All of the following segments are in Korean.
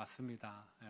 맞습니다. 예.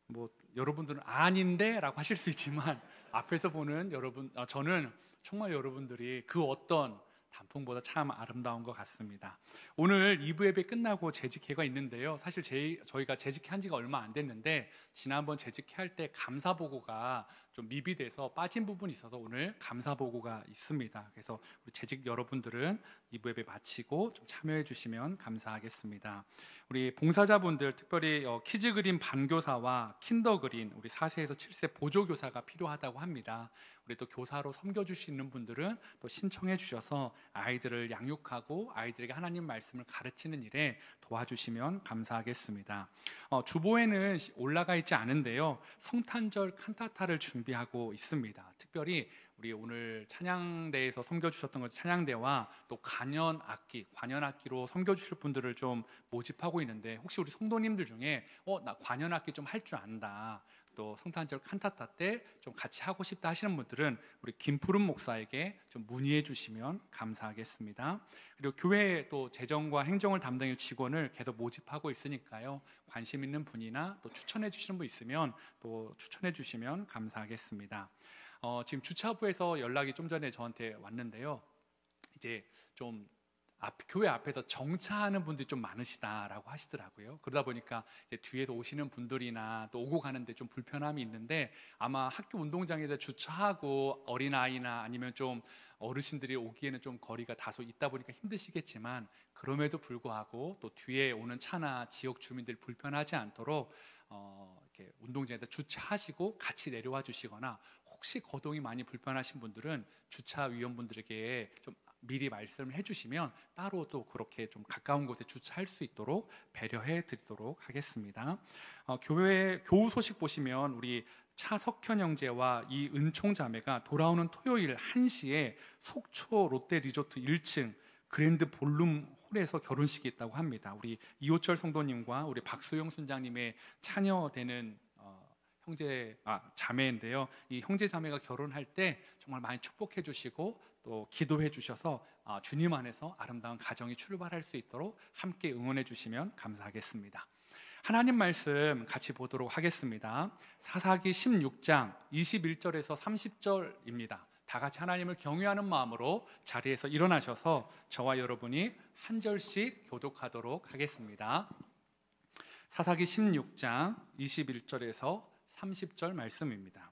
뭐 여러분들은 아닌데라고 하실 수 있지만 앞에서 보는 여러분, 저는 정말 여러분들이 그 어떤 단풍보다 참 아름다운 것 같습니다. 오늘 2부 예배 끝나고 재직회가 있는데요. 사실 저희가 재직회 한 지가 얼마 안 됐는데 지난번 재직회 할 때 감사 보고가 좀 미비돼서 빠진 부분이 있어서 오늘 감사 보고가 있습니다. 그래서 우리 재직 여러분들은 2부 예배 마치고 좀 참여해 주시면 감사하겠습니다. 우리 봉사자분들 특별히 키즈 그린 반교사와 킨더 그린 우리 4세에서 7세 보조교사가 필요하다고 합니다. 우리 또 교사로 섬겨주시는 분들은 또 신청해 주셔서 아이들을 양육하고 아이들에게 하나님 말씀을 가르치는 일에 도와주시면 감사하겠습니다. 주보에는 올라가 있지 않은데요, 성탄절 칸타타를 준비하고 있습니다. 특별히 우리 오늘 찬양대에서 섬겨주셨던 것 찬양대와 또 관현악기로 섬겨주실 분들을 좀 모집하고 있는데, 혹시 우리 성도님들 중에 나 관현악기 좀 할 줄 안다, 또 성탄절 칸타타 때 좀 같이 하고 싶다 하시는 분들은 우리 김푸른 목사에게 좀 문의해 주시면 감사하겠습니다. 그리고 교회 또 재정과 행정을 담당할 직원을 계속 모집하고 있으니까요, 관심 있는 분이나 또 추천해 주시는 분 있으면 또 추천해 주시면 감사하겠습니다. 지금 주차부에서 연락이 좀 전에 저한테 왔는데요, 이제 좀 교회 앞에서 정차하는 분들이 좀 많으시다라고 하시더라고요. 그러다 보니까 이제 뒤에서 오시는 분들이나 또 오고 가는데 좀 불편함이 있는데, 아마 학교 운동장에다 주차하고 어린아이나 아니면 좀 어르신들이 오기에는 좀 거리가 다소 있다 보니까 힘드시겠지만, 그럼에도 불구하고 또 뒤에 오는 차나 지역 주민들이 불편하지 않도록 이렇게 운동장에다 주차하시고 같이 내려와 주시거나, 혹시 거동이 많이 불편하신 분들은 주차위원분들에게 좀 미리 말씀을 해주시면 따로 또 그렇게 좀 가까운 곳에 주차할 수 있도록 배려해 드리도록 하겠습니다. 교우 소식 보시면 우리 차석현 형제와 이은총 자매가 돌아오는 토요일 1시에 속초 롯데 리조트 1층 그랜드 볼룸 홀에서 결혼식이 있다고 합니다. 우리 이호철 성도님과 우리 박소영 순장님의 자녀되는 자매인데요, 이 형제 자매가 결혼할 때 정말 많이 축복해 주시고 또 기도해 주셔서 주님 안에서 아름다운 가정이 출발할 수 있도록 함께 응원해 주시면 감사하겠습니다. 하나님 말씀 같이 보도록 하겠습니다. 사사기 16장 21절에서 30절입니다. 다 같이 하나님을 경외하는 마음으로 자리에서 일어나셔서 저와 여러분이 한 절씩 교독하도록 하겠습니다. 사사기 16장 21절에서 30절 말씀입니다.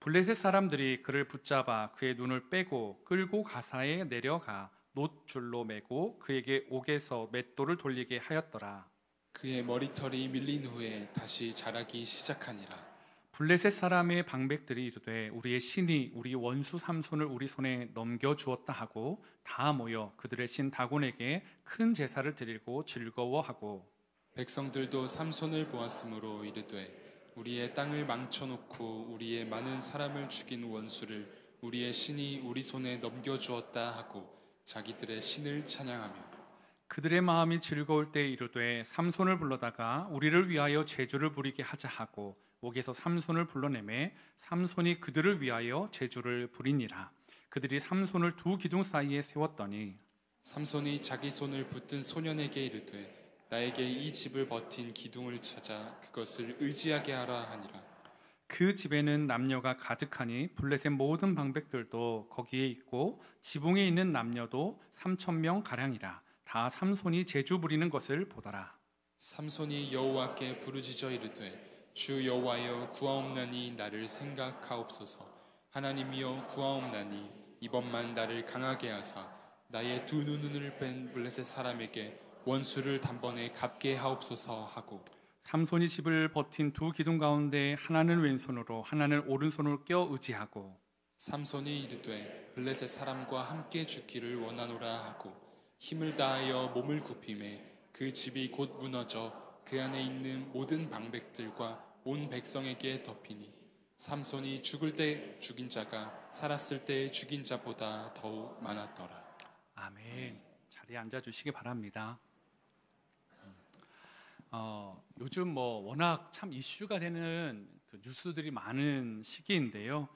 블레셋 사람들이 그를 붙잡아 그의 눈을 빼고 끌고 가사에 내려가 놋줄로 매고 그에게 옥에서 맷돌을 돌리게 하였더라. 그의 머리털이 밀린 후에 다시 자라기 시작하니라. 블레셋 사람의 방백들이 이르되 우리의 신이 우리 원수 삼손을 우리 손에 넘겨주었다 하고 다 모여 그들의 신 다곤에게 큰 제사를 드리고 즐거워하고, 백성들도 삼손을 보았으므로 이르되 우리의 땅을 망쳐놓고 우리의 많은 사람을 죽인 원수를 우리의 신이 우리 손에 넘겨주었다 하고 자기들의 신을 찬양하며, 그들의 마음이 즐거울 때 이르되 삼손을 불러다가 우리를 위하여 제주를 부리게 하자 하고 옥에서 삼손을 불러내매 삼손이 그들을 위하여 제주를 부리니라. 그들이 삼손을 두 기둥 사이에 세웠더니 삼손이 자기 손을 붙든 소년에게 이르되 나에게 이 집을 버틴 기둥을 찾아 그것을 의지하게 하라 하니라. 그 집에는 남녀가 가득하니 블레셋 모든 방백들도 거기에 있고 지붕에 있는 남녀도 3,000명 가량이라. 다 삼손이 제주 부리는 것을 보더라. 삼손이 여호와께 부르짖어 이르되 주 여호와여 구하옵나니 나를 생각하옵소서. 하나님이여 구하옵나니 이번만 나를 강하게 하사 나의 두 눈을 뺀 블레셋 사람에게 원수를 단번에 갚게 하옵소서 하고, 삼손이 집을 버틴 두 기둥 가운데 하나는 왼손으로 하나는 오른손으로 껴 의지하고, 삼손이 이르되 블레셋 사람과 함께 죽기를 원하노라 하고 힘을 다하여 몸을 굽히매 그 집이 곧 무너져 그 안에 있는 모든 방백들과 온 백성에게 덮이니 삼손이 죽을 때 죽인 자가 살았을 때 죽인 자보다 더욱 많았더라. 아멘. 자리에 앉아 주시기 바랍니다. 요즘 워낙 참 이슈가 되는 그 뉴스들이 많은 시기인데요.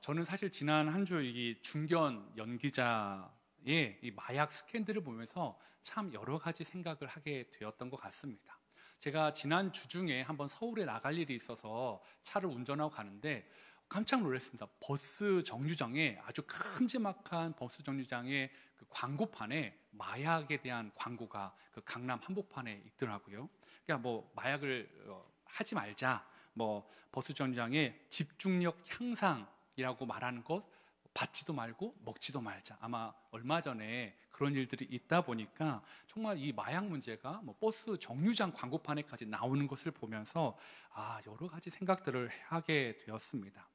저는 사실 지난 한 주 이 중견 연기자의 이 마약 스캔들을 보면서 참 여러 가지 생각을 하게 되었던 것 같습니다. 제가 지난 주 중에 한번 서울에 나갈 일이 있어서 차를 운전하고 가는데 깜짝 놀랐습니다. 버스 정류장에, 아주 큼지막한 버스 정류장에 그 광고판에 마약에 대한 광고가 그 강남 한복판에 있더라고요. 그러니까 뭐 마약을 하지 말자, 뭐 버스 정류장에 집중력 향상이라고 말하는 것 받지도 말고 먹지도 말자. 아마 얼마 전에 그런 일들이 있다 보니까 정말 이 마약 문제가 뭐 버스 정류장 광고판에까지 나오는 것을 보면서 여러 가지 생각들을 하게 되었습니다.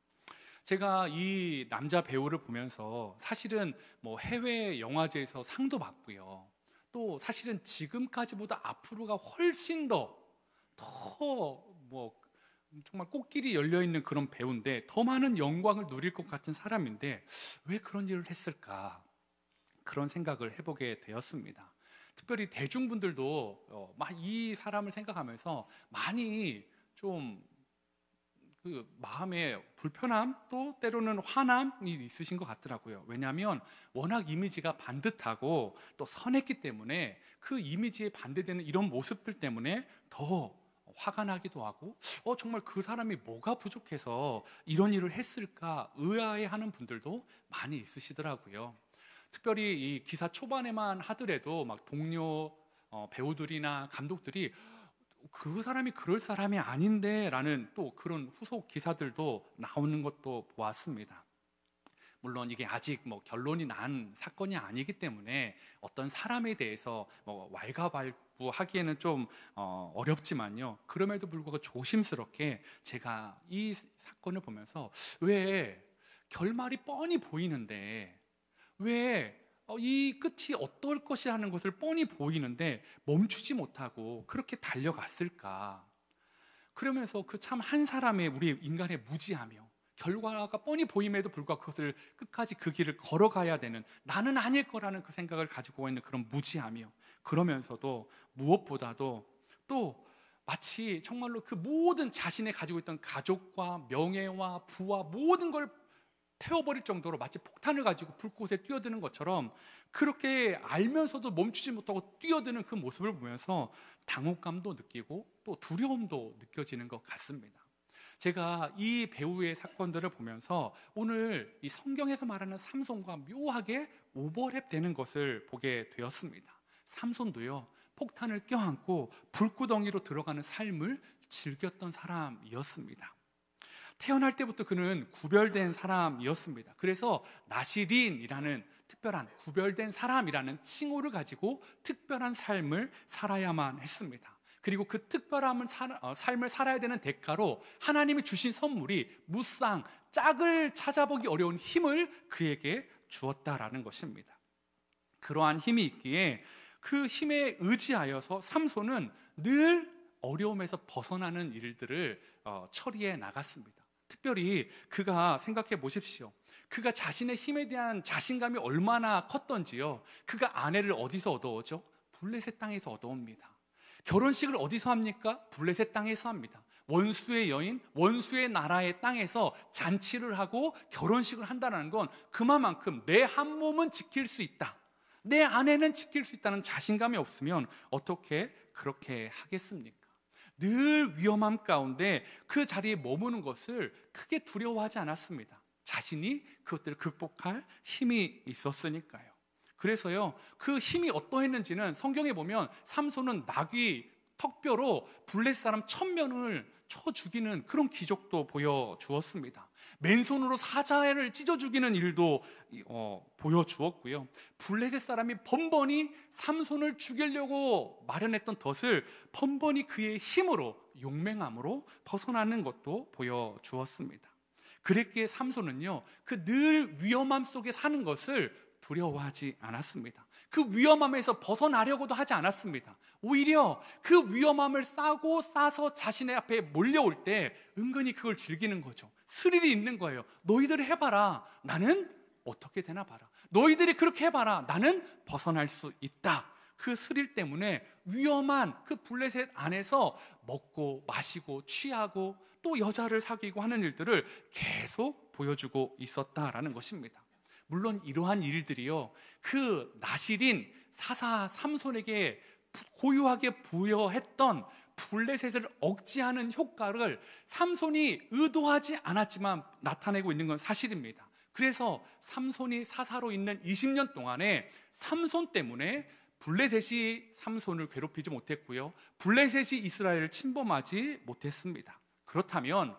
제가 이 남자 배우를 보면서 사실은 뭐 해외 영화제에서 상도 받고요. 또 사실은 지금까지보다 앞으로가 훨씬 더 뭐 정말 꽃길이 열려있는 그런 배우인데 더 많은 영광을 누릴 것 같은 사람인데 왜 그런 일을 했을까? 그런 생각을 해보게 되었습니다. 특별히 대중분들도 이 사람을 생각하면서 많이 좀 그 마음에 불편함 또 때로는 화남이 있으신 것 같더라고요. 왜냐하면 워낙 이미지가 반듯하고 또 선했기 때문에 그 이미지에 반대되는 이런 모습들 때문에 더 화가 나기도 하고 정말 그 사람이 뭐가 부족해서 이런 일을 했을까 의아해하는 분들도 많이 있으시더라고요. 특별히 이 기사 초반에만 하더라도 막 동료 배우들이나 감독들이 그 사람이 그럴 사람이 아닌데 라는 또 그런 후속 기사들도 나오는 것도 보았습니다. 물론 이게 아직 뭐 결론이 난 사건이 아니기 때문에 어떤 사람에 대해서 뭐 왈가왈부하기에는 좀 어렵지만요. 그럼에도 불구하고 조심스럽게 제가 이 사건을 보면서 왜 결말이 뻔히 보이는데 왜 이 끝이 어떨 것이라는 것을 뻔히 보이는데 멈추지 못하고 그렇게 달려갔을까? 그러면서 그 참 한 사람의 우리 인간의 무지하며 결과가 뻔히 보임에도 불구하고 그것을 끝까지 그 길을 걸어가야 되는 나는 아닐 거라는 그 생각을 가지고 있는 그런 무지하며 그러면서도 무엇보다도 또 마치 정말로 그 모든 자신의 가지고 있던 가족과 명예와 부와 모든 걸 태워버릴 정도로 마치 폭탄을 가지고 불꽃에 뛰어드는 것처럼 그렇게 알면서도 멈추지 못하고 뛰어드는 그 모습을 보면서 당혹감도 느끼고 또 두려움도 느껴지는 것 같습니다. 제가 이 배우의 사건들을 보면서 오늘 이 성경에서 말하는 삼손과 묘하게 오버랩되는 것을 보게 되었습니다. 삼손도요, 폭탄을 껴안고 불구덩이로 들어가는 삶을 즐겼던 사람이었습니다. 태어날 때부터 그는 구별된 사람이었습니다. 그래서 나시린이라는 특별한 구별된 사람이라는 칭호를 가지고 특별한 삶을 살아야만 했습니다. 그리고 그 특별한 삶을 살아야 되는 대가로 하나님이 주신 선물이 무쌍, 짝을 찾아보기 어려운 힘을 그에게 주었다라는 것입니다. 그러한 힘이 있기에 그 힘에 의지하여서 삼손은 늘 어려움에서 벗어나는 일들을 처리해 나갔습니다. 특별히 그가 생각해 보십시오. 그가 자신의 힘에 대한 자신감이 얼마나 컸던지요. 그가 아내를 어디서 얻어오죠? 블레셋 땅에서 얻어옵니다. 결혼식을 어디서 합니까? 블레셋 땅에서 합니다. 원수의 여인, 원수의 나라의 땅에서 잔치를 하고 결혼식을 한다는 건 그만큼 내 한 몸은 지킬 수 있다, 내 아내는 지킬 수 있다는 자신감이 없으면 어떻게 그렇게 하겠습니까? 늘 위험함 가운데 그 자리에 머무는 것을 크게 두려워하지 않았습니다. 자신이 그것들을 극복할 힘이 있었으니까요. 그래서요, 그 힘이 어떠했는지는 성경에 보면 삼손은 나귀 턱뼈로 블레셋 사람 1000명을 쳐 죽이는 그런 기적도 보여주었습니다. 맨손으로 사자를 찢어 죽이는 일도 보여주었고요. 블레셋 사람이 번번이 삼손을 죽이려고 마련했던 덫을 번번이 그의 힘으로, 용맹함으로 벗어나는 것도 보여주었습니다. 그랬기에 삼손은요, 그 늘 위험함 속에 사는 것을 두려워하지 않았습니다. 그 위험함에서 벗어나려고도 하지 않았습니다. 오히려 그 위험함을 싸서 자신의 앞에 몰려올 때 은근히 그걸 즐기는 거죠. 스릴이 있는 거예요. 너희들이 해봐라, 나는 어떻게 되나 봐라. 너희들이 그렇게 해봐라, 나는 벗어날 수 있다. 그 스릴 때문에 위험한 그 블레셋 안에서 먹고 마시고 취하고 또 여자를 사귀고 하는 일들을 계속 보여주고 있었다라는 것입니다. 물론 이러한 일들이요, 그 나실인 사사 삼손에게 고유하게 부여했던 블레셋을 억제하는 효과를 삼손이 의도하지 않았지만 나타내고 있는 건 사실입니다. 그래서 삼손이 사사로 있는 20년 동안에 삼손 때문에 블레셋이 삼손을 괴롭히지 못했고요, 블레셋이 이스라엘을 침범하지 못했습니다. 그렇다면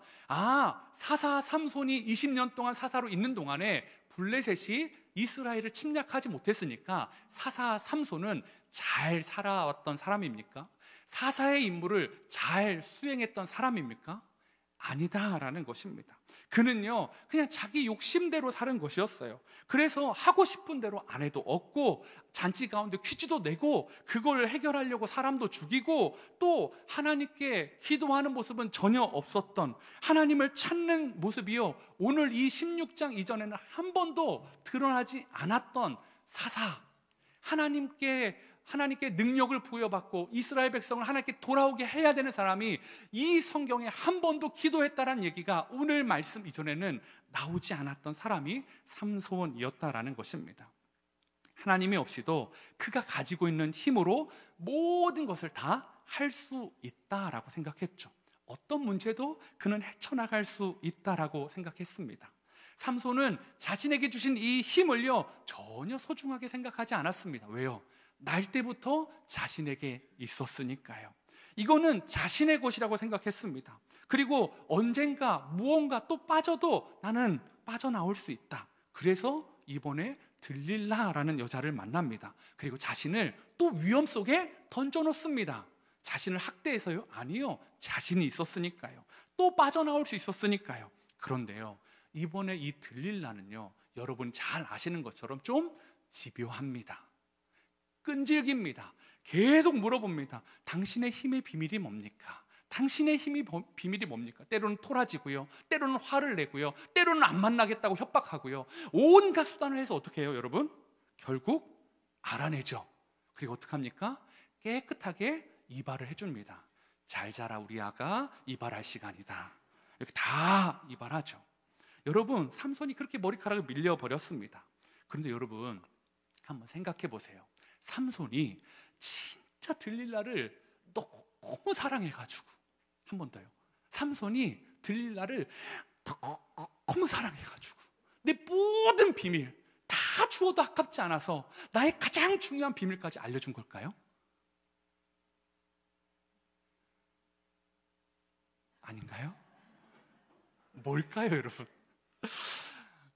사사 삼손이 20년 동안 사사로 있는 동안에 블레셋이 이스라엘을 침략하지 못했으니까 사사 삼손은 잘 살아왔던 사람입니까? 사사의 임무를 잘 수행했던 사람입니까? 아니다라는 것입니다. 그는요, 그냥 자기 욕심대로 사는 것이었어요. 그래서 하고 싶은 대로 아내도 얻고 잔치 가운데 퀴즈도 내고 그걸 해결하려고 사람도 죽이고 또 하나님께 기도하는 모습은 전혀 없었던, 하나님을 찾는 모습이요, 오늘 이 16장 이전에는 한 번도 드러나지 않았던 사사, 하나님께 능력을 부여받고 이스라엘 백성을 하나님께 돌아오게 해야 되는 사람이 이 성경에 한 번도 기도했다라는 얘기가 오늘 말씀 이전에는 나오지 않았던 사람이 삼손이었다라는 것입니다. 하나님이 없이도 그가 가지고 있는 힘으로 모든 것을 다 할 수 있다라고 생각했죠. 어떤 문제도 그는 헤쳐나갈 수 있다라고 생각했습니다. 삼손은 자신에게 주신 이 힘을요, 전혀 소중하게 생각하지 않았습니다. 왜요? 날 때부터 자신에게 있었으니까요. 이거는 자신의 것이라고 생각했습니다. 그리고 언젠가 무언가 또 빠져도 나는 빠져나올 수 있다. 그래서 이번에 들릴라라는 여자를 만납니다. 그리고 자신을 또 위험 속에 던져놓습니다. 자신을 학대해서요? 아니요. 자신이 있었으니까요. 또 빠져나올 수 있었으니까요. 그런데요, 이번에 이 들릴라는요, 여러분 잘 아시는 것처럼 좀 집요합니다. 끈질깁니다. 계속 물어봅니다. 당신의 힘의 비밀이 뭡니까? 당신의 비밀이 뭡니까? 때로는 토라지고요, 때로는 화를 내고요, 때로는 안 만나겠다고 협박하고요, 온갖 수단을 해서 어떻게 해요, 여러분? 결국 알아내죠. 그리고 어떡합니까? 깨끗하게 이발을 해줍니다. 잘 자라 우리 아가, 이발할 시간이다. 이렇게 다 이발하죠. 여러분, 삼손이 그렇게 머리카락을 밀려버렸습니다. 그런데 여러분 한번 생각해 보세요. 삼손이 진짜 들릴라를 너무 사랑해가지고, 한 번 더요, 삼손이 들릴라를 너무 사랑해가지고 내 모든 비밀 다 주어도 아깝지 않아서 나의 가장 중요한 비밀까지 알려준 걸까요? 아닌가요? 뭘까요, 여러분?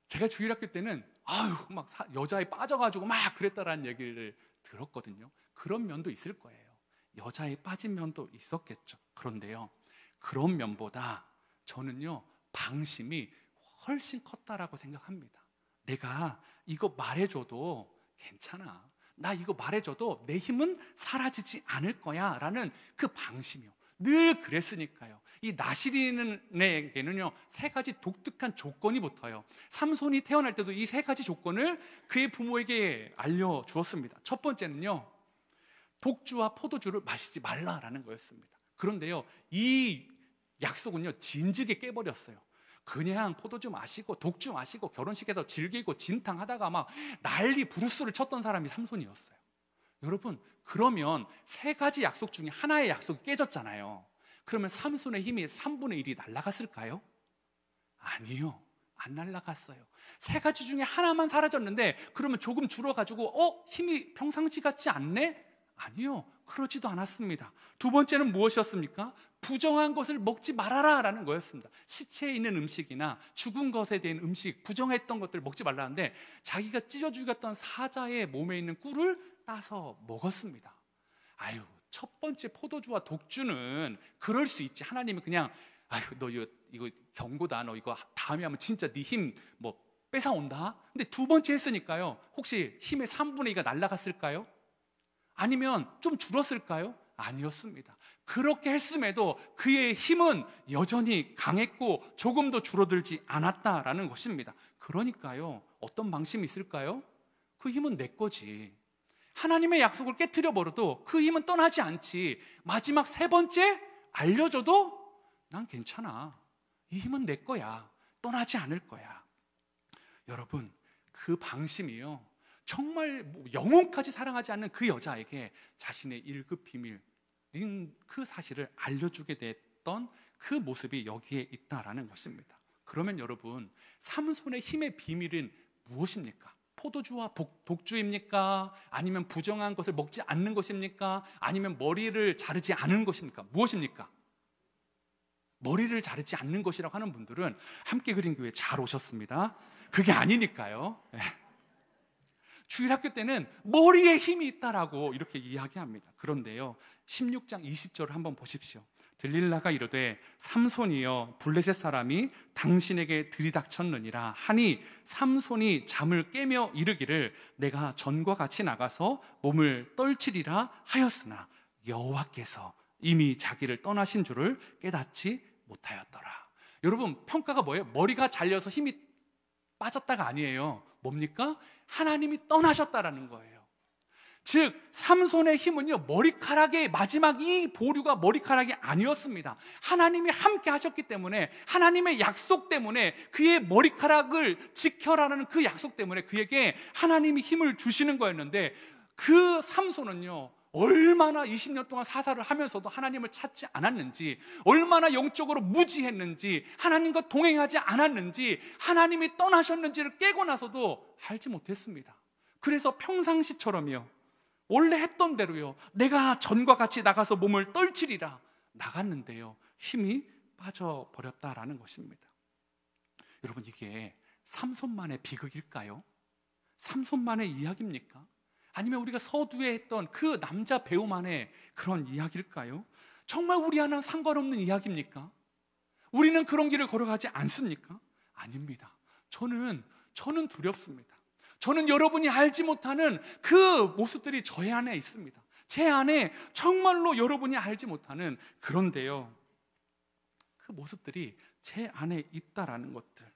제가 주일학교 때는 막 여자에 빠져가지고 막 그랬다라는 얘기를 들었거든요. 그런 면도 있을 거예요. 여자에 빠진 면도 있었겠죠. 그런데요, 그런 면보다 저는요, 방심이 훨씬 컸다라고 생각합니다. 내가 이거 말해줘도 괜찮아, 나 이거 말해줘도 내 힘은 사라지지 않을 거야 라는 그 방심이요. 늘 그랬으니까요. 이 나시린에게는요, 세 가지 독특한 조건이 붙어요. 삼손이 태어날 때도 이 세 가지 조건을 그의 부모에게 알려주었습니다. 첫 번째는요, 독주와 포도주를 마시지 말라라는 거였습니다. 그런데요, 이 약속은요, 진즉에 깨버렸어요. 그냥 포도주 마시고 독주 마시고 결혼식에서 즐기고 진탕하다가 막 난리 부르스를 쳤던 사람이 삼손이었어요. 여러분, 그러면 세 가지 약속 중에 하나의 약속이 깨졌잖아요. 그러면 삼손의 힘이 3분의 1이 날아갔을까요? 아니요, 안 날아갔어요. 세 가지 중에 하나만 사라졌는데 그러면 조금 줄어가지고 힘이 평상시 같지 않네? 아니요, 그러지도 않았습니다. 두 번째는 무엇이었습니까? 부정한 것을 먹지 말아라 라는 거였습니다. 시체에 있는 음식이나 죽은 것에 대한 음식, 부정했던 것들을 먹지 말라는데 자기가 찢어 죽였던 사자의 몸에 있는 꿀을 따서 먹었습니다. 첫 번째 포도주와 독주는 그럴 수 있지. 하나님은 그냥 너 이거 경고다, 너 이거 다음에 하면 진짜 네 힘 뺏어온다. 근데 두 번째 했으니까요, 혹시 힘의 3분의 2가 날아갔을까요? 아니면 좀 줄었을까요? 아니었습니다. 그렇게 했음에도 그의 힘은 여전히 강했고 조금도 줄어들지 않았다라는 것입니다. 그러니까요, 어떤 방심이 있을까요? 그 힘은 내 거지. 하나님의 약속을 깨트려 버려도 그 힘은 떠나지 않지. 마지막 세 번째 알려줘도 난 괜찮아, 이 힘은 내 거야, 떠나지 않을 거야. 여러분, 그 방심이요, 정말 영혼까지 사랑하지 않는 그 여자에게 자신의 1급 비밀, 그 사실을 알려주게 됐던 그 모습이 여기에 있다라는 것입니다. 그러면 여러분, 삼손의 힘의 비밀은 무엇입니까? 포도주와 독주입니까? 아니면 부정한 것을 먹지 않는 것입니까? 아니면 머리를 자르지 않은 것입니까? 무엇입니까? 머리를 자르지 않는 것이라고 하는 분들은 함께 그린 교회 잘 오셨습니다. 그게 아니니까요. 주일학교 때는 머리에 힘이 있다라고 이렇게 이야기합니다. 그런데요, 16장 20절을 한번 보십시오. 들릴라가 이르되 삼손이여 블레셋 사람이 당신에게 들이닥쳤느니라 하니 삼손이 잠을 깨며 이르기를 내가 전과 같이 나가서 몸을 떨치리라 하였으나 여호와께서 이미 자기를 떠나신 줄을 깨닫지 못하였더라. 여러분, 평가가 뭐예요? 머리가 잘려서 힘이 빠졌다가 아니에요. 뭡니까? 하나님이 떠나셨다라는 거예요. 즉 삼손의 힘은요, 머리카락의 마지막 이 보류가 머리카락이 아니었습니다. 하나님이 함께 하셨기 때문에, 하나님의 약속 때문에, 그의 머리카락을 지켜라는 그 약속 때문에 그에게 하나님이 힘을 주시는 거였는데, 그 삼손은요 얼마나 20년 동안 사사를 하면서도 하나님을 찾지 않았는지, 얼마나 영적으로 무지했는지, 하나님과 동행하지 않았는지, 하나님이 떠나셨는지를 깨고 나서도 알지 못했습니다. 그래서 평상시처럼요, 원래 했던 대로요, 내가 전과 같이 나가서 몸을 떨치리라 나갔는데요, 힘이 빠져버렸다라는 것입니다. 여러분, 이게 삼손만의 비극일까요? 삼손만의 이야기입니까? 아니면 우리가 서두에 했던 그 남자 배우만의 그런 이야기일까요? 정말 우리와는 상관없는 이야기입니까? 우리는 그런 길을 걸어가지 않습니까? 아닙니다. 저는 두렵습니다. 저는 여러분이 알지 못하는 그 모습들이 저의 안에 있습니다. 제 안에 정말로 여러분이 알지 못하는, 그런데요, 그 모습들이 제 안에 있다라는 것들,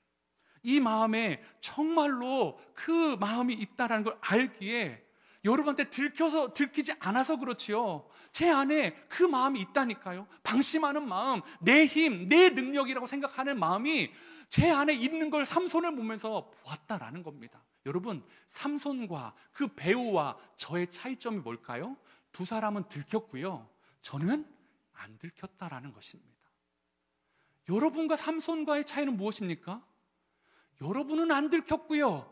이 마음에 정말로 그 마음이 있다라는 걸 알기에 여러분한테 들키지 않아서 그렇지요, 제 안에 그 마음이 있다니까요. 방심하는 마음, 내 힘, 내 능력이라고 생각하는 마음이 제 안에 있는 걸 삼손을 보면서 보았다라는 겁니다. 여러분, 삼손과 그 배우와 저의 차이점이 뭘까요? 두 사람은 들켰고요, 저는 안 들켰다라는 것입니다. 여러분과 삼손과의 차이는 무엇입니까? 여러분은 안 들켰고요,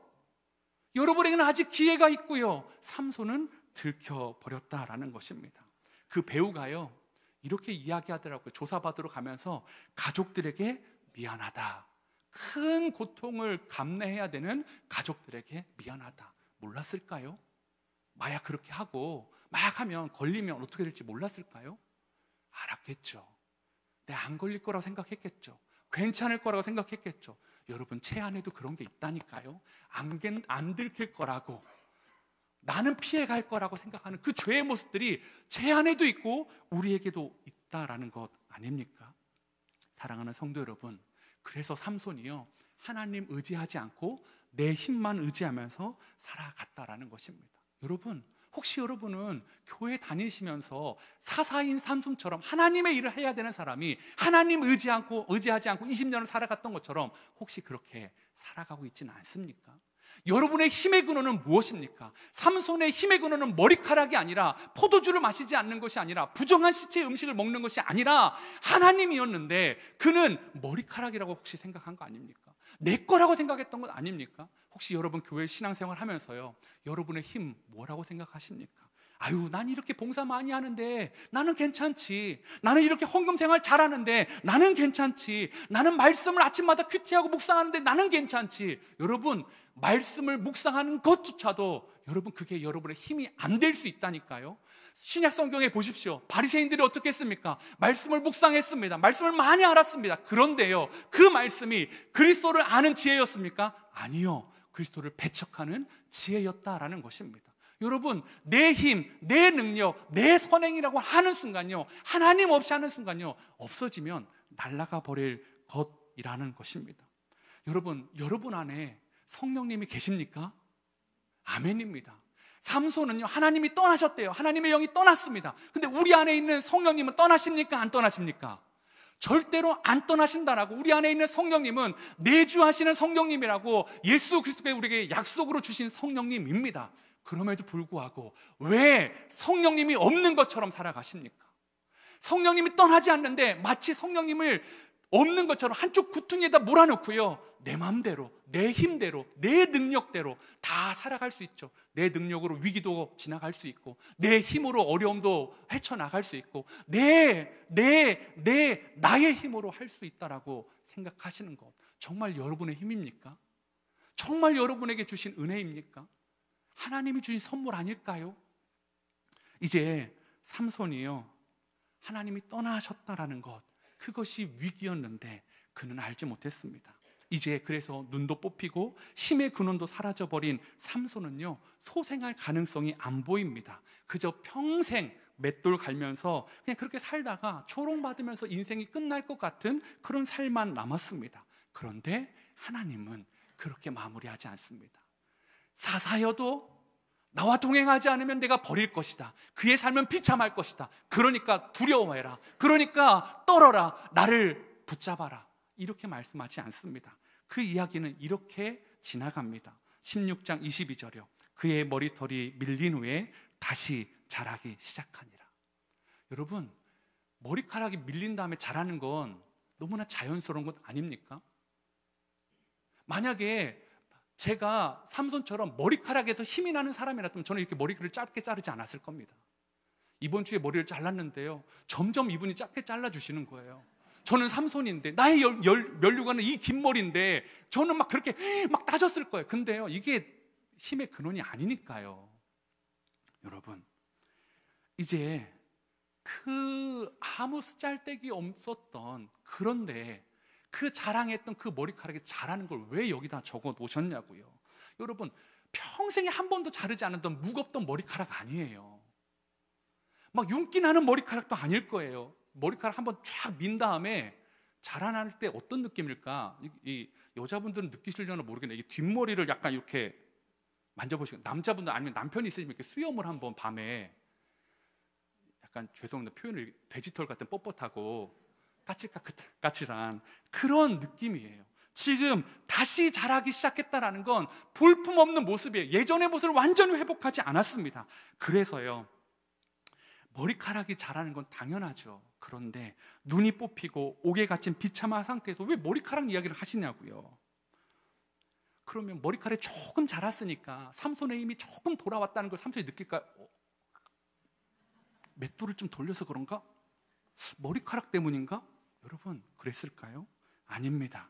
여러분에게는 아직 기회가 있고요, 삼손은 들켜버렸다라는 것입니다. 그 배우가요 이렇게 이야기하더라고요. 조사받으러 가면서 가족들에게 미안하다, 큰 고통을 감내해야 되는 가족들에게 미안하다. 몰랐을까요? 만약 그렇게 하고 마약하면 걸리면 어떻게 될지 몰랐을까요? 알았겠죠. 내가 안 걸릴 거라고 생각했겠죠. 괜찮을 거라고 생각했겠죠. 여러분, 제 안에도 그런 게 있다니까요. 안 들킬 거라고, 나는 피해갈 거라고 생각하는 그 죄의 모습들이 제 안에도 있고 우리에게도 있다라는 것 아닙니까? 사랑하는 성도 여러분, 그래서 삼손이요, 하나님 의지하지 않고 내 힘만 의지하면서 살아갔다라는 것입니다. 여러분, 혹시 여러분은 교회 다니시면서 사사인 삼손처럼 하나님의 일을 해야 되는 사람이 하나님 의지하지 않고 20년을 살아갔던 것처럼 혹시 그렇게 살아가고 있지는 않습니까? 여러분의 힘의 근원은 무엇입니까? 삼손의 힘의 근원은 머리카락이 아니라, 포도주를 마시지 않는 것이 아니라, 부정한 시체의 음식을 먹는 것이 아니라 하나님이었는데, 그는 머리카락이라고 혹시 생각한 거 아닙니까? 내 거라고 생각했던 것 아닙니까? 혹시 여러분 교회 신앙생활 하면서요, 여러분의 힘 뭐라고 생각하십니까? 아유, 난 이렇게 봉사 많이 하는데 나는 괜찮지. 나는 이렇게 헌금 생활 잘하는데 나는 괜찮지. 나는 말씀을 아침마다 큐티하고 묵상하는데 나는 괜찮지. 여러분, 말씀을 묵상하는 것조차도 여러분, 그게 여러분의 힘이 안 될 수 있다니까요. 신약 성경에 보십시오. 바리새인들이 어떻게 했습니까? 말씀을 묵상했습니다. 말씀을 많이 알았습니다. 그런데요, 그 말씀이 그리스도를 아는 지혜였습니까? 아니요, 그리스도를 배척하는 지혜였다라는 것입니다. 여러분, 내 힘, 내 능력, 내 선행이라고 하는 순간요, 하나님 없이 하는 순간요, 없어지면 날아가 버릴 것이라는 것입니다. 여러분 안에 성령님이 계십니까? 아멘입니다. 삼손은요, 하나님이 떠나셨대요. 하나님의 영이 떠났습니다. 근데 우리 안에 있는 성령님은 떠나십니까? 안 떠나십니까? 절대로 안 떠나신다라고. 우리 안에 있는 성령님은 내주하시는 성령님이라고 예수 그리스도가 우리에게 약속으로 주신 성령님입니다. 그럼에도 불구하고 왜 성령님이 없는 것처럼 살아가십니까? 성령님이 떠나지 않는데 마치 성령님을 없는 것처럼 한쪽 구퉁이에다 몰아넣고요, 내 마음대로, 내 힘대로, 내 능력대로 다 살아갈 수 있죠. 내 능력으로 위기도 지나갈 수 있고, 내 힘으로 어려움도 헤쳐나갈 수 있고, 나의 힘으로 할 수 있다라고 생각하시는 것, 정말 여러분의 힘입니까? 정말 여러분에게 주신 은혜입니까? 하나님이 주신 선물 아닐까요? 이제 삼손이요, 하나님이 떠나셨다라는 것, 그것이 위기였는데 그는 알지 못했습니다. 이제 그래서 눈도 뽑히고 힘의 근원도 사라져버린 삼손은요, 소생할 가능성이 안 보입니다. 그저 평생 맷돌 갈면서 그냥 그렇게 살다가 조롱받으면서 인생이 끝날 것 같은 그런 삶만 남았습니다. 그런데 하나님은 그렇게 마무리하지 않습니다. 사사여도 나와 동행하지 않으면 내가 버릴 것이다. 그의 삶은 비참할 것이다. 그러니까 두려워해라. 그러니까 떨어라. 나를 붙잡아라. 이렇게 말씀하지 않습니다. 그 이야기는 이렇게 지나갑니다. 16장 22절이요. 그의 머리털이 밀린 후에 다시 자라기 시작하니라. 여러분, 머리카락이 밀린 다음에 자라는 건 너무나 자연스러운 것 아닙니까? 만약에 제가 삼손처럼 머리카락에서 힘이 나는 사람이라면 저는 이렇게 머리를 짧게 자르지 않았을 겁니다. 이번 주에 머리를 잘랐는데요, 점점 이분이 짧게 잘라주시는 거예요. 저는 삼손인데, 나의 면류관은 이 긴 머리인데 저는 막 그렇게 막 따졌을 거예요. 근데요, 이게 힘의 근원이 아니니까요. 여러분, 이제 그 아무 쓰잘데기 없었던, 그런데 그 자랑했던 그 머리카락이 자라는 걸 왜 여기다 적어 놓으셨냐고요. 여러분, 평생에 한 번도 자르지 않았던 무겁던 머리카락 아니에요. 막 윤기 나는 머리카락도 아닐 거예요. 머리카락 한번 쫙 민 다음에 자라날 때 어떤 느낌일까? 이 여자분들은 느끼시려나 모르겠네. 이 뒷머리를 약간 이렇게 만져보시고, 남자분들 아니면 남편이 있으시면 이렇게 수염을 한번 밤에 약간, 죄송합니다, 표현을, 돼지털 같은 뻣뻣하고 까칠한 그런 느낌이에요. 지금 다시 자라기 시작했다라는 건 볼품없는 모습이에요. 예전의 모습을 완전히 회복하지 않았습니다. 그래서요, 머리카락이 자라는 건 당연하죠. 그런데 눈이 뽑히고 옥에 갇힌 비참한 상태에서 왜 머리카락 이야기를 하시냐고요. 그러면 머리카락이 조금 자랐으니까 삼손의 힘이 조금 돌아왔다는 걸 삼손이 느낄까요? 맷돌을 좀 돌려서 그런가? 머리카락 때문인가? 여러분, 그랬을까요? 아닙니다.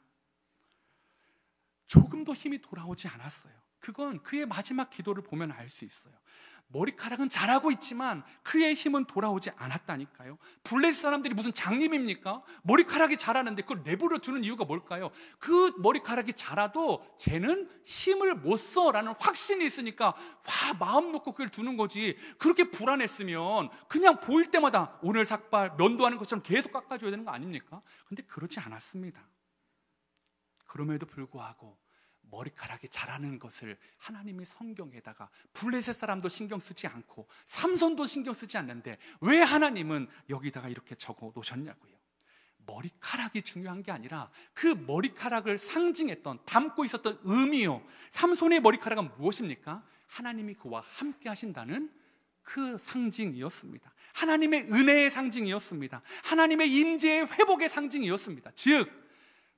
조금도 힘이 돌아오지 않았어요. 그건 그의 마지막 기도를 보면 알 수 있어요. 머리카락은 자라고 있지만 그의 힘은 돌아오지 않았다니까요. 블레셋 사람들이 무슨 장님입니까? 머리카락이 자라는데 그걸 내버려 두는 이유가 뭘까요? 그 머리카락이 자라도 쟤는 힘을 못 써라는 확신이 있으니까 마음 놓고 그걸 두는 거지. 그렇게 불안했으면 그냥 보일 때마다 오늘 삭발, 면도하는 것처럼 계속 깎아줘야 되는 거 아닙니까? 근데 그렇지 않았습니다. 그럼에도 불구하고 머리카락이 자라는 것을 하나님이 성경에다가 블레셋 사람도 신경 쓰지 않고 삼손도 신경 쓰지 않는데 왜 하나님은 여기다가 이렇게 적어 놓으셨냐고요. 머리카락이 중요한 게 아니라 그 머리카락을 상징했던, 담고 있었던 의미요. 삼손의 머리카락은 무엇입니까? 하나님이 그와 함께 하신다는 그 상징이었습니다. 하나님의 은혜의 상징이었습니다. 하나님의 임재의 회복의 상징이었습니다. 즉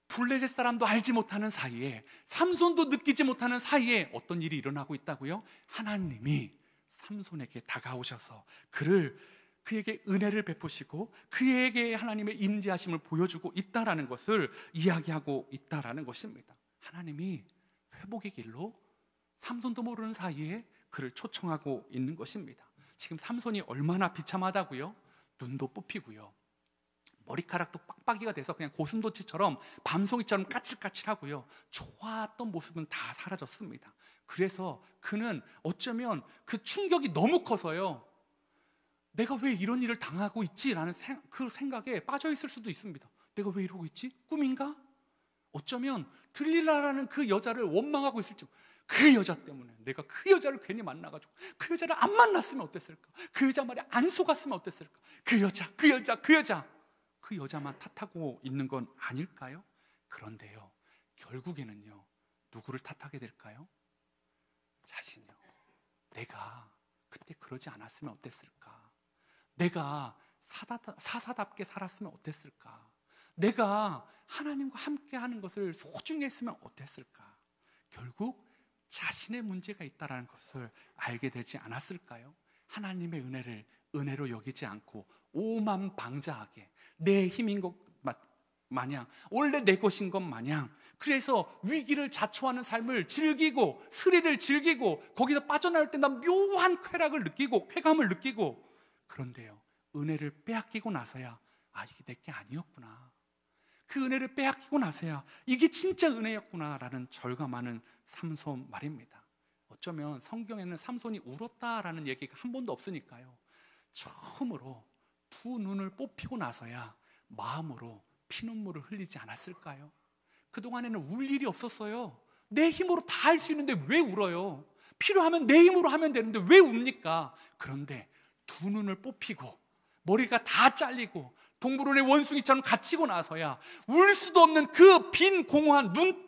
블레셋 사람도 알지 못하는 사이에, 삼손도 느끼지 못하는 사이에 어떤 일이 일어나고 있다고요? 하나님이 삼손에게 다가오셔서 그에게 은혜를 베푸시고 그에게 하나님의 임재하심을 보여주고 있다라는 것을 이야기하고 있다라는 것입니다. 하나님이 회복의 길로 삼손도 모르는 사이에 그를 초청하고 있는 것입니다. 지금 삼손이 얼마나 비참하다고요? 눈도 뽑히고요, 머리카락도 빡빡이가 돼서 그냥 고슴도치처럼, 밤송이처럼 까칠까칠하고요, 좋았던 모습은 다 사라졌습니다. 그래서 그는 어쩌면 그 충격이 너무 커서요, 내가 왜 이런 일을 당하고 있지라는 그 생각에 빠져 있을 수도 있습니다. 내가 왜 이러고 있지? 꿈인가? 어쩌면 들릴라라는 그 여자를 원망하고 있을지, 그 여자 때문에 내가 그 여자를 괜히 만나가지고 그 여자를 안 만났으면 어땠을까? 그 여자 말에 안 속았으면 어땠을까? 그 여자만 탓하고 있는 건 아닐까요? 그런데요, 결국에는요, 누구를 탓하게 될까요? 자신이요. 내가 그때 그러지 않았으면 어땠을까? 내가 사사답게 살았으면 어땠을까? 내가 하나님과 함께 하는 것을 소중히 했으면 어땠을까? 결국 자신의 문제가 있다는 것을 알게 되지 않았을까요? 하나님의 은혜를 은혜로 여기지 않고 오만방자하게 내 힘인 것 마냥, 원래 내 것인 것 마냥, 그래서 위기를 자초하는 삶을 즐기고 스릴을 즐기고 거기서 빠져나올 때 난 묘한 쾌락을 느끼고 쾌감을 느끼고, 그런데요, 은혜를 빼앗기고 나서야 이게 내게 아니었구나, 그 은혜를 빼앗기고 나서야 이게 진짜 은혜였구나 라는 절감하는 삼손 말입니다. 어쩌면 성경에는 삼손이 울었다라는 얘기가 한 번도 없으니까요, 처음으로 두 눈을 뽑히고 나서야 마음으로 피눈물을 흘리지 않았을까요? 그동안에는 울 일이 없었어요. 내 힘으로 다 할 수 있는데 왜 울어요? 필요하면 내 힘으로 하면 되는데 왜 웁니까? 그런데 두 눈을 뽑히고 머리가 다 잘리고 동물원의 원숭이처럼 갇히고 나서야 울 수도 없는 그 빈 공허한 눈,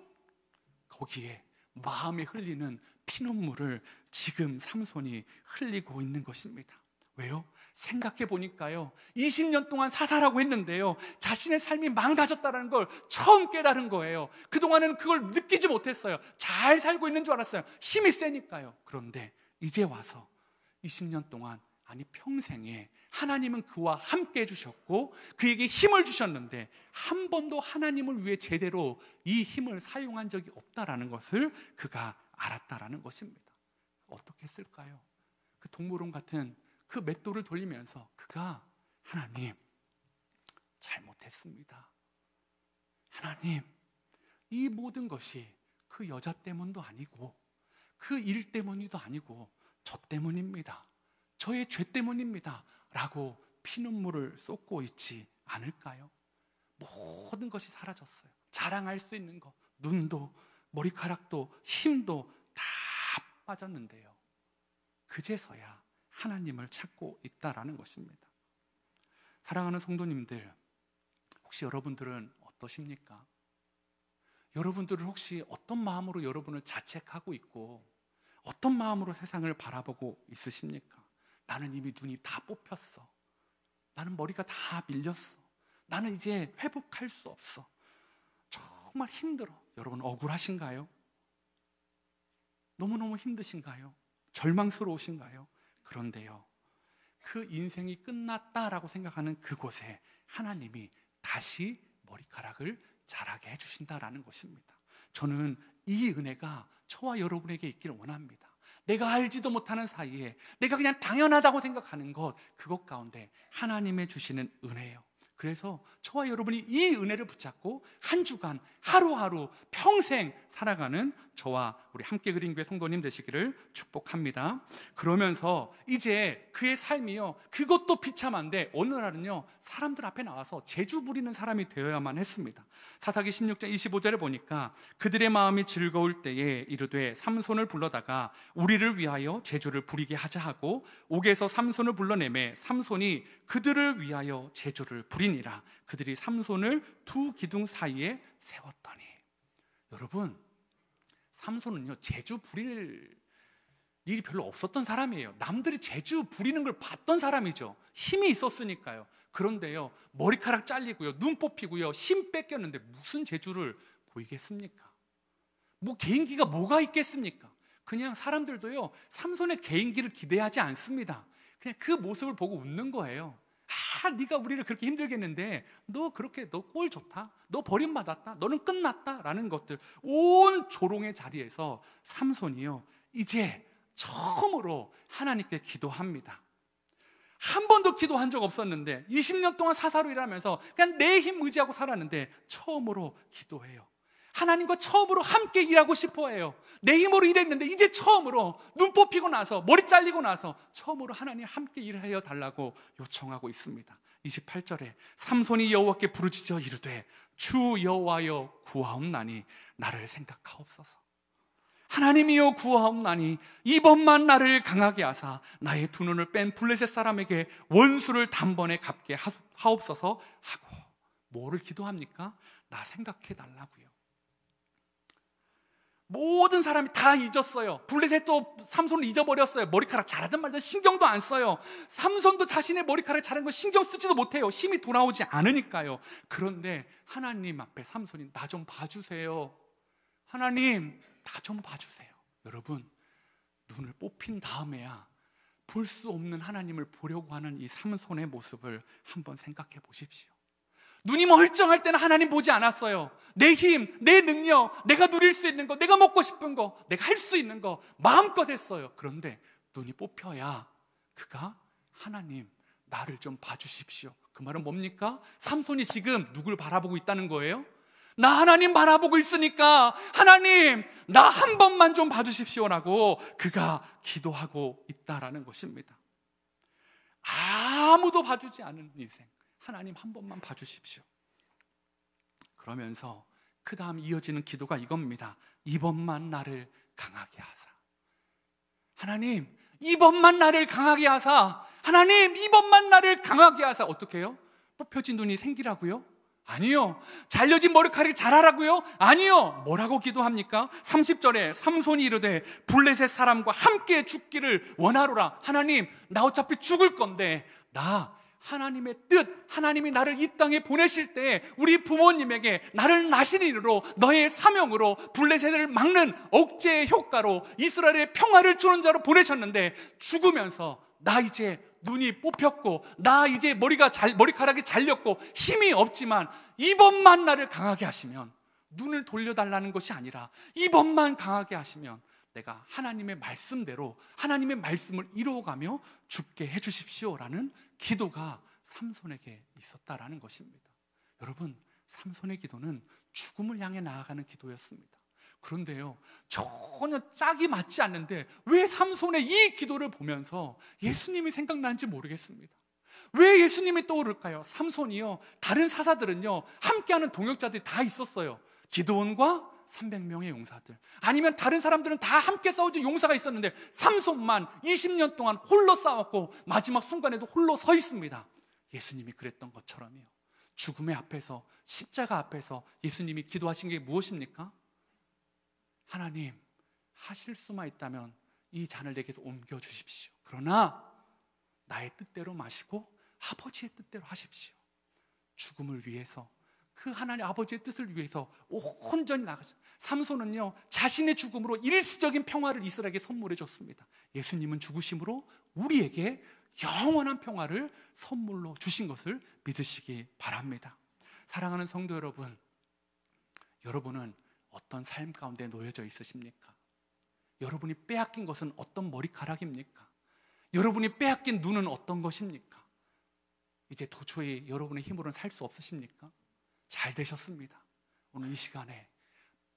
거기에 마음에 흘리는 피눈물을 지금 삼손이 흘리고 있는 것입니다. 왜요? 생각해 보니까요, 20년 동안 사사라고 했는데요, 자신의 삶이 망가졌다는 걸 처음 깨달은 거예요. 그동안에는 그걸 느끼지 못했어요. 잘 살고 있는 줄 알았어요. 힘이 세니까요. 그런데 이제 와서 20년 동안, 아니 평생에 하나님은 그와 함께 해주셨고 그에게 힘을 주셨는데 한 번도 하나님을 위해 제대로 이 힘을 사용한 적이 없다라는 것을 그가 알았다라는 것입니다. 어떻게 했을까요? 그 동물원 같은 그 맷돌을 돌리면서 그가, 하나님, 잘못했습니다. 하나님, 이 모든 것이 그 여자 때문도 아니고 그 일 때문이도 아니고 저 때문입니다. 저의 죄 때문입니다 라고 피눈물을 쏟고 있지 않을까요? 모든 것이 사라졌어요. 자랑할 수 있는 것, 눈도 머리카락도 힘도 다 빠졌는데요, 그제서야 하나님을 찾고 있다라는 것입니다. 사랑하는 성도님들, 혹시 여러분들은 어떠십니까? 여러분들은 혹시 어떤 마음으로 여러분을 자책하고 있고 어떤 마음으로 세상을 바라보고 있으십니까? 나는 이미 눈이 다 뽑혔어. 나는 머리가 다 밀렸어. 나는 이제 회복할 수 없어. 정말 힘들어. 여러분 억울하신가요? 너무너무 힘드신가요? 절망스러우신가요? 그런데요, 그 인생이 끝났다라고 생각하는 그곳에 하나님이 다시 머리카락을 자라게 해주신다라는 것입니다. 저는 이 은혜가 저와 여러분에게 있기를 원합니다. 내가 알지도 못하는 사이에 내가 그냥 당연하다고 생각하는 것, 그것 가운데 하나님의 주시는 은혜예요. 그래서 저와 여러분이 이 은혜를 붙잡고 한 주간 하루하루 평생 살아가는 저와 우리 함께 그린 교회 성도님 되시기를 축복합니다. 그러면서 이제 그의 삶이요, 그것도 비참한데 어느 날은요, 사람들 앞에 나와서 재주 부리는 사람이 되어야만 했습니다. 사사기 16장 25절에 보니까 그들의 마음이 즐거울 때에 이르되 삼손을 불러다가 우리를 위하여 재주를 부리게 하자 하고 옥에서 삼손을 불러내매 삼손이 그들을 위하여 재주를 부리니라. 그들이 삼손을 두 기둥 사이에 세웠더니. 여러분, 삼손은요, 재주 부릴 일이 별로 없었던 사람이에요. 남들이 재주 부리는 걸 봤던 사람이죠. 힘이 있었으니까요. 그런데요, 머리카락 잘리고요, 눈 뽑히고요, 힘 뺏겼는데 무슨 재주를 보이겠습니까? 뭐 개인기가 뭐가 있겠습니까? 그냥 사람들도요, 삼손의 개인기를 기대하지 않습니다. 그냥 그 모습을 보고 웃는 거예요. 네가 우리를 그렇게 힘들게 했는데 너 꼴 좋다, 너 버림받았다, 너는 끝났다 라는 것들, 온 조롱의 자리에서 삼손이요, 이제 처음으로 하나님께 기도합니다. 한 번도 기도한 적 없었는데 20년 동안 사사로 일하면서 그냥 내 힘 의지하고 살았는데 처음으로 기도해요. 하나님과 처음으로 함께 일하고 싶어 해요. 내 힘으로 일했는데 이제 처음으로 눈 뽑히고 나서 머리 잘리고 나서 처음으로 하나님 함께 일하여 달라고 요청하고 있습니다. 28절에 삼손이 여호와께 부르짖어 이르되 주 여호와여 구하옵나니 나를 생각하옵소서. 하나님이여 구하옵나니 이번만 나를 강하게 하사 나의 두 눈을 뺀 블레셋 사람에게 원수를 단번에 갚게 하옵소서 하고, 뭐를 기도합니까? 나 생각해 달라고요. 모든 사람이 다 잊었어요. 블레셋도 삼손을 잊어버렸어요. 머리카락 자라든 말든 신경도 안 써요. 삼손도 자신의 머리카락 자란 거 신경 쓰지도 못해요. 힘이 돌아오지 않으니까요. 그런데 하나님 앞에 삼손이 나 좀 봐주세요. 하나님 나 좀 봐주세요. 여러분, 눈을 뽑힌 다음에야 볼 수 없는 하나님을 보려고 하는 이 삼손의 모습을 한번 생각해 보십시오. 눈이 멀쩡할 때는 하나님 보지 않았어요. 내 힘, 내 능력, 내가 누릴 수 있는 거, 내가 먹고 싶은 거, 내가 할 수 있는 거 마음껏 했어요. 그런데 눈이 뽑혀야 그가 하나님 나를 좀 봐주십시오. 그 말은 뭡니까? 삼손이 지금 누굴 바라보고 있다는 거예요? 나 하나님 바라보고 있으니까 하나님 나 한 번만 좀 봐주십시오라고 그가 기도하고 있다라는 것입니다. 아무도 봐주지 않은 인생, 하나님 한 번만 봐주십시오. 그러면서 그 다음 이어지는 기도가 이겁니다. 이번만 나를 강하게 하사. 하나님 이번만 나를 강하게 하사. 하나님 이번만 나를 강하게 하사. 어떻게 해요? 뽑혀진 눈이 생기라고요? 아니요. 잘려진 머리카락이 자라라고요? 아니요. 뭐라고 기도합니까? 30절에 삼손이 이르되 블레셋 사람과 함께 죽기를 원하노라. 하나님 나 어차피 죽을 건데 나 하나님의 뜻, 하나님이 나를 이 땅에 보내실 때 우리 부모님에게 나를 나시린으로 너의 사명으로 블레셋을 막는 억제의 효과로 이스라엘의 평화를 주는 자로 보내셨는데 죽으면서 나 이제 눈이 뽑혔고 나 이제 머리카락이 잘렸고 힘이 없지만 이번만 나를 강하게 하시면, 눈을 돌려달라는 것이 아니라 이번만 강하게 하시면 내가 하나님의 말씀대로 하나님의 말씀을 이루어가며 죽게 해주십시오라는 기도가 삼손에게 있었다라는 것입니다. 여러분, 삼손의 기도는 죽음을 향해 나아가는 기도였습니다. 그런데요, 전혀 짝이 맞지 않는데 왜 삼손의 이 기도를 보면서 예수님이 생각나는지 모르겠습니다. 왜 예수님이 떠오를까요? 삼손이요, 다른 사사들은요 함께하는 동역자들이 다 있었어요. 기드온과 300명의 용사들, 아니면 다른 사람들은 다 함께 싸우는 용사가 있었는데 삼손만 20년 동안 홀로 싸웠고 마지막 순간에도 홀로 서 있습니다. 예수님이 그랬던 것처럼요, 죽음의 앞에서, 십자가 앞에서 예수님이 기도하신 게 무엇입니까? 하나님, 하실 수만 있다면 이 잔을 내게도 옮겨주십시오. 그러나 나의 뜻대로 마시고 아버지의 뜻대로 하십시오. 죽음을 위해서, 그 하나님 아버지의 뜻을 위해서 온전히 나가죠. 삼손은요, 자신의 죽음으로 일시적인 평화를 이스라엘에게 선물해 줬습니다. 예수님은 죽으심으로 우리에게 영원한 평화를 선물로 주신 것을 믿으시기 바랍니다. 사랑하는 성도 여러분, 여러분은 어떤 삶 가운데 놓여져 있으십니까? 여러분이 빼앗긴 것은 어떤 머리카락입니까? 여러분이 빼앗긴 눈은 어떤 것입니까? 이제 도저히 여러분의 힘으로는 살 수 없으십니까? 잘 되셨습니다. 오늘 이 시간에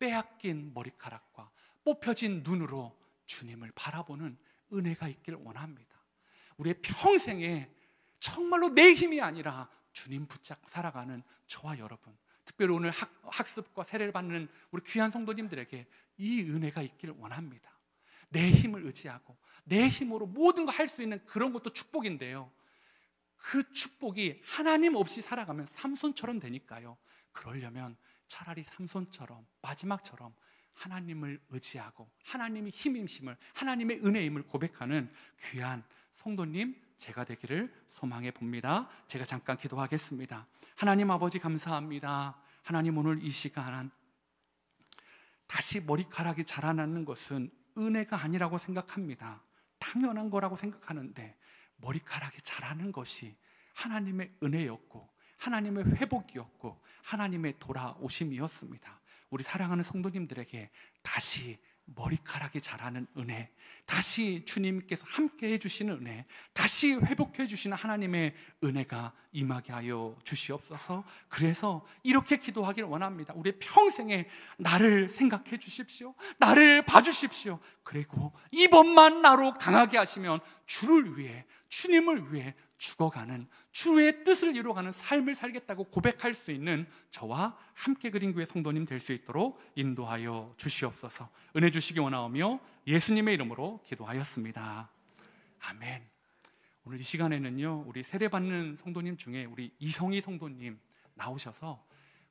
빼앗긴 머리카락과 뽑혀진 눈으로 주님을 바라보는 은혜가 있길 원합니다. 우리의 평생에 정말로 내 힘이 아니라 주님 붙잡고 살아가는 저와 여러분, 특별히 오늘 학습과 세례를 받는 우리 귀한 성도님들에게 이 은혜가 있길 원합니다. 내 힘을 의지하고 내 힘으로 모든 거 할 수 있는 그런 것도 축복인데요, 그 축복이 하나님 없이 살아가면 삼손처럼 되니까요. 그러려면 차라리 삼손처럼, 마지막처럼 하나님을 의지하고 하나님의 힘임심을, 하나님의 은혜임을 고백하는 귀한 성도님 제가 되기를 소망해 봅니다. 제가 잠깐 기도하겠습니다. 하나님 아버지, 감사합니다. 하나님, 오늘 이 시간 다시 머리카락이 자라나는 것은 은혜가 아니라고 생각합니다. 당연한 거라고 생각하는데 머리카락이 자라는 것이 하나님의 은혜였고 하나님의 회복이었고 하나님의 돌아오심이었습니다. 우리 사랑하는 성도님들에게 다시 머리카락이 자라는 은혜, 다시 주님께서 함께 해주시는 은혜, 다시 회복해 주시는 하나님의 은혜가 임하게 하여 주시옵소서. 그래서 이렇게 기도하기를 원합니다. 우리의 평생에 나를 생각해 주십시오. 나를 봐주십시오. 그리고 이번만 나로 강하게 하시면 주를 위해, 주님을 위해 죽어가는, 주의 뜻을 이루어가는 삶을 살겠다고 고백할 수 있는 저와 함께 그린 교회 성도님 될 수 있도록 인도하여 주시옵소서. 은혜 주시기 원하오며 예수님의 이름으로 기도하였습니다. 아멘. 오늘 이 시간에는요, 우리 세례받는 성도님 중에 우리 이성희 성도님 나오셔서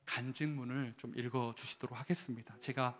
간증문을 좀 읽어주시도록 하겠습니다. 제가